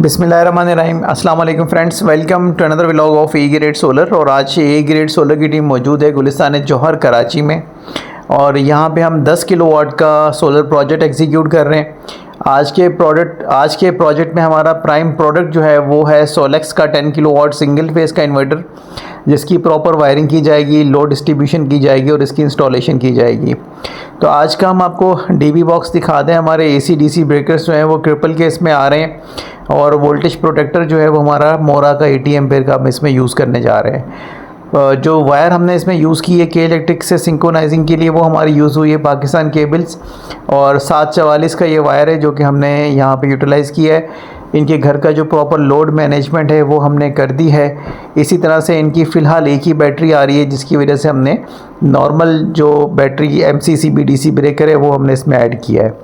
बिस्मिल्लाहिर्रहमानिर्रहीम। अस्सलाम वालेकुम friends, welcome to another vlog of A grade solar. और आज ए ग्रेड सोलर की टीम मौजूद है गुलिस्तान जौहर कराची में, और यहाँ पे हम 10 किलोवाट का सोलर प्रोजेक्ट एग्जीक्यूट कर रहे हैं। आज के प्रोजेक्ट में हमारा प्राइम प्रोडक्ट जो है वो है सोलेक्स का 10 किलोवाट सिंगल फेस का इन्वर्टर, जिसकी प्रॉपर वायरिंग की जाएगी, लोड डिस्ट्रीब्यूशन की जाएगी और इसकी इंस्टॉलेशन की जाएगी। तो आज का हम आपको डीबी बॉक्स दिखा दें। हमारे एसी डीसी ब्रेकर्स जो हैं वो ट्रिपल केस में आ रहे हैं, और वोल्टेज प्रोटेक्टर जो है वो हमारा मोरा का 80 एम्पेयर का हम इसमें यूज़ करने जा रहे हैं। जो वायर हमने इसमें यूज़ की है के इलेक्ट्रिक से सिंक्रोनाइजिंग के लिए, वो हमारी यूज़ हुई है पाकिस्तान केबल्स, और 744 का ये वायर है जो कि हमने यहाँ पे यूटिलाइज़ किया है। इनके घर का जो प्रॉपर लोड मैनेजमेंट है वो हमने कर दी है। इसी तरह से इनकी फ़िलहाल एक ही बैटरी आ रही है, जिसकी वजह से हमने नॉर्मल जो बैटरी MCCB DC ब्रेकर है वो हमने इसमें ऐड किया है।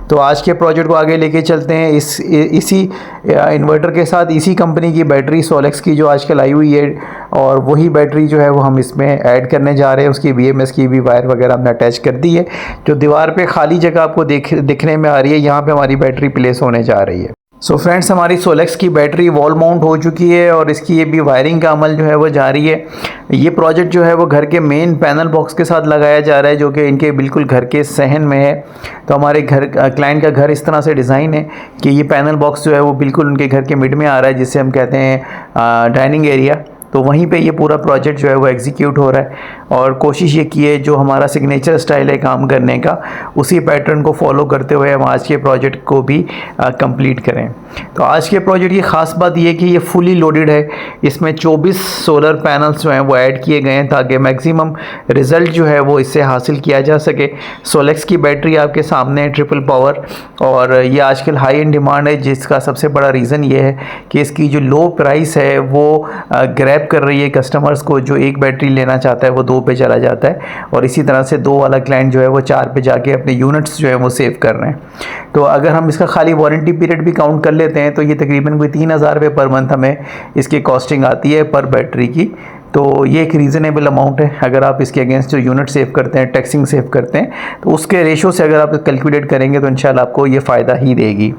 तो आज के प्रोजेक्ट को आगे लेके चलते हैं। इसी इन्वर्टर के साथ इसी कंपनी की बैटरी सोलेक्स की जो आजकल आई हुई है, और वही बैटरी जो है वो हम इसमें ऐड करने जा रहे हैं। उसकी BMS की भी वायर वगैरह हमने अटैच कर दी है। जो दीवार पे खाली जगह आपको दिखने में आ रही है, यहाँ पे हमारी बैटरी प्लेस होने जा रही है। सो फ्रेंड्स, हमारी सोलेक्स की बैटरी वॉल माउंट हो चुकी है, और इसकी ये भी वायरिंग का अमल जो है वो जारी है। ये प्रोजेक्ट जो है वो घर के मेन पैनल बॉक्स के साथ लगाया जा रहा है, जो कि इनके बिल्कुल घर के सहन में है। तो हमारे क्लाइंट का घर इस तरह से डिज़ाइन है कि ये पैनल बॉक्स जो है वो बिल्कुल उनके घर के मिड में आ रहा है, जिसे हम कहते हैं डाइनिंग एरिया। तो वहीं पे ये पूरा प्रोजेक्ट जो है वो एग्जीक्यूट हो रहा है, और कोशिश ये की है जो हमारा सिग्नेचर स्टाइल है काम करने का, उसी पैटर्न को फॉलो करते हुए हम आज के प्रोजेक्ट को भी कंप्लीट करें। तो आज के प्रोजेक्ट की ख़ास बात ये कि ये फुली लोडेड है। इसमें 24 सोलर पैनल्स जो हैं वो ऐड किए गए हैं, ताकि मैक्सिमम रिज़ल्ट जो है वो इससे हासिल किया जा सके। सोलेक्स की बैटरी आपके सामने है, ट्रिपल पावर, और ये आजकल हाई इन डिमांड है, जिसका सबसे बड़ा रीज़न ये है कि इसकी जो लो प्राइस है वो ग्रैब कर रही है कस्टमर्स को। जो एक बैटरी लेना चाहता है वो 2 पे चला जाता है, और इसी तरह से 2 वाला क्लाइंट जो है वो 4 पे जाके अपने यूनिट्स जो है वो सेव कर रहे हैं। तो अगर हम इसका खाली वारंटी पीरियड भी काउंट कर लेते हैं तो ये तकरीबन कोई 3000 रुपये पर मंथ हमें इसकी कॉस्टिंग आती है पर बैटरी की। तो ये एक रीज़नेबल अमाउंट है। अगर आप इसके अगेंस्ट जो यूनिट सेव करते हैं, टैक्सिंग सेव करते हैं, तो उसके रेशो से अगर आप कैलकुलेट करेंगे तो इंशाल्लाह आपको ये फ़ायदा ही देगी।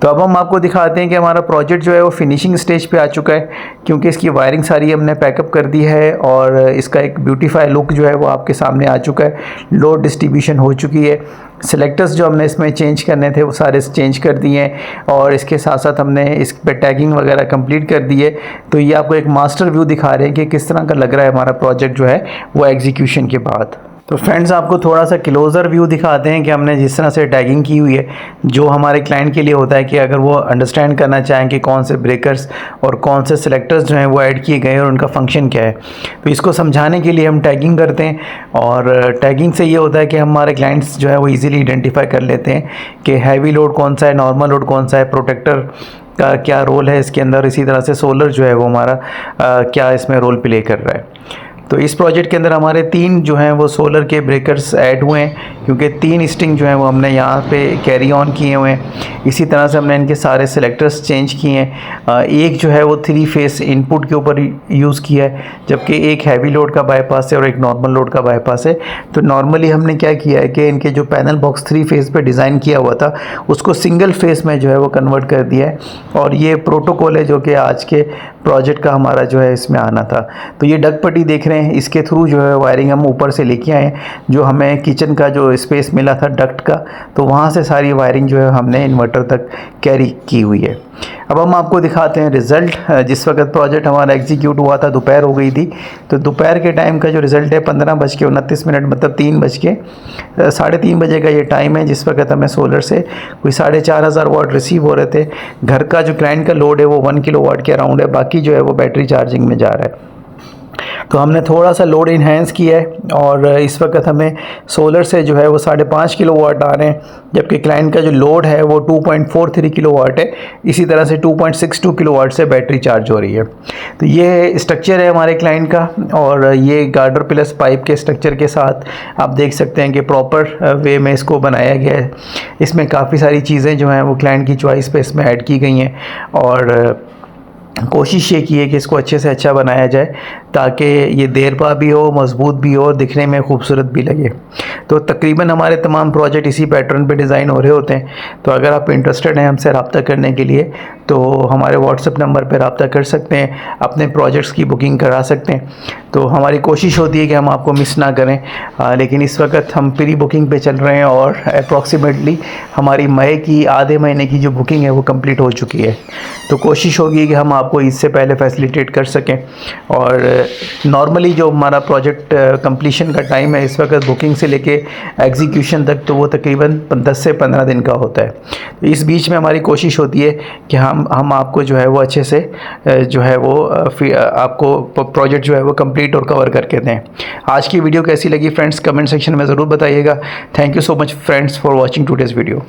तो अब हम आपको दिखाते हैं कि हमारा प्रोजेक्ट जो है वो फिनिशिंग स्टेज पे आ चुका है, क्योंकि इसकी वायरिंग सारी हमने पैकअप कर दी है, और इसका एक ब्यूटीफाई लुक जो है वो आपके सामने आ चुका है। लोड डिस्ट्रीब्यूशन हो चुकी है। सिलेक्टर्स जो हमने इसमें चेंज करने थे वो सारे चेंज कर दिए हैं, और इसके साथ साथ हमने इस पर टैगिंग वगैरह कंप्लीट कर दी है। तो ये आपको एक मास्टर व्यू दिखा रहे हैं कि किस तरह का लग रहा है हमारा प्रोजेक्ट जो है वो एग्जीक्यूशन के बाद। तो फ्रेंड्स, आपको थोड़ा सा क्लोज़र व्यू दिखाते हैं कि हमने जिस तरह से टैगिंग की हुई है, जो हमारे क्लाइंट के लिए होता है कि अगर वो अंडरस्टैंड करना चाहें कि कौन से ब्रेकर्स और कौन से सिलेक्टर्स जो हैं वो ऐड किए गए हैं और उनका फंक्शन क्या है, तो इसको समझाने के लिए हम टैगिंग करते हैं। और टैगिंग से ये होता है कि हमारे क्लाइंट्स जो है वो ईज़िली आइडेंटिफाई कर लेते हैं कि हैवी लोड कौन सा है, नॉर्मल लोड कौन सा है, प्रोटेक्टर का क्या रोल है इसके अंदर, इसी तरह से सोलर जो है वो हमारा क्या इसमें रोल प्ले कर रहा है। तो इस प्रोजेक्ट के अंदर हमारे 3 जो हैं वो सोलर के ब्रेकर्स ऐड हुए हैं, क्योंकि 3 स्ट्रिंग जो हैं वो हमने यहाँ पे कैरी ऑन किए हुए हैं। इसी तरह से हमने इनके सारे सिलेक्टर्स चेंज किए हैं। एक जो है वो 3 फेस इनपुट के ऊपर यूज़ किया है, जबकि एक हैवी लोड का बाईपास है और एक नॉर्मल लोड का बाईपास है। तो नॉर्मली हमने क्या किया है कि इनके जो पैनल बॉक्स 3 फेस पे डिज़ाइन किया हुआ था उसको सिंगल फेस में जो है वो कन्वर्ट कर दिया है, और ये प्रोटोकॉल है जो कि आज के प्रोजेक्ट का हमारा जो है इसमें आना था। तो ये डग पट्टी देख रहे हैं, इसके थ्रू जो है वायरिंग हम ऊपर से लेके आए हैं। जो हमें किचन का जो स्पेस मिला था डक्ट का, तो वहाँ से सारी वायरिंग जो है हमने इन्वर्टर तक कैरी की हुई है। अब हम आपको दिखाते हैं रिज़ल्ट। जिस वक्त प्रोजेक्ट हमारा एग्जीक्यूट हुआ था दोपहर हो गई थी, तो दोपहर के टाइम का जो रिज़ल्ट है 15:29, मतलब 3:30 बजे का ये टाइम है, जिस वक्त हमें सोलर से कोई 4500 वाट रिसीव हो रहे थे। घर का जो क्लाइंट का लोड है वो 1 किलोवाट के अराउंड है, बाकी जो है वो बैटरी चार्जिंग में जा रहा है। तो हमने थोड़ा सा लोड इन्हेंस किया है, और इस वक्त हमें सोलर से जो है वो 5.5 किलोवाट आ रहे हैं, जबकि क्लाइंट का जो लोड है वो 2.43 किलोवाट है। इसी तरह से 2.62 किलोवाट से बैटरी चार्ज हो रही है। तो ये स्ट्रक्चर है हमारे क्लाइंट का, और ये गार्डर प्लस पाइप के स्ट्रक्चर के साथ आप देख सकते हैं कि प्रॉपर वे में इसको बनाया गया है। इसमें काफ़ी सारी चीज़ें जो हैं वो क्लाइंट की चॉइस पे इसमें ऐड की गई हैं, और कोशिश ये की है कि इसको अच्छे से अच्छा बनाया जाए ताकि ये देरपा भी हो, मज़बूत भी हो और दिखने में खूबसूरत भी लगे। तो तकरीबन हमारे तमाम प्रोजेक्ट इसी पैटर्न पे डिज़ाइन हो रहे होते हैं। तो अगर आप इंटरेस्टेड हैं हमसे रब्ता करने के लिए तो हमारे व्हाट्सएप नंबर पर रब्ता कर सकते हैं, अपने प्रोजेक्ट्स की बुकिंग करा सकते हैं। तो हमारी कोशिश होती है कि हम आपको मिस ना करें, लेकिन इस वक्त हम प्री बुकिंग पे चल रहे हैं और अप्रॉक्सीमेटली हमारी मई की आधे महीने की जो बुकिंग है वो कंप्लीट हो चुकी है। तो कोशिश होगी कि हम आपको इससे पहले फैसिलिटेट कर सकें। और नॉर्मली जो हमारा प्रोजेक्ट कंप्लीशन का टाइम है इस वक्त बुकिंग से लेके एग्जीक्यूशन तक, तो वो तकरीबन 10 से 15 दिन का होता है। तो इस बीच में हमारी कोशिश होती है कि हम आपको जो है वो अच्छे से जो है वो आपको प्रोजेक्ट जो है वो कंप्लीट और कवर करके दें। आज की वीडियो कैसी लगी फ्रेंड्स, कमेंट सेक्शन में ज़रूर बताइएगा। Thank you so much friends for watching today's video.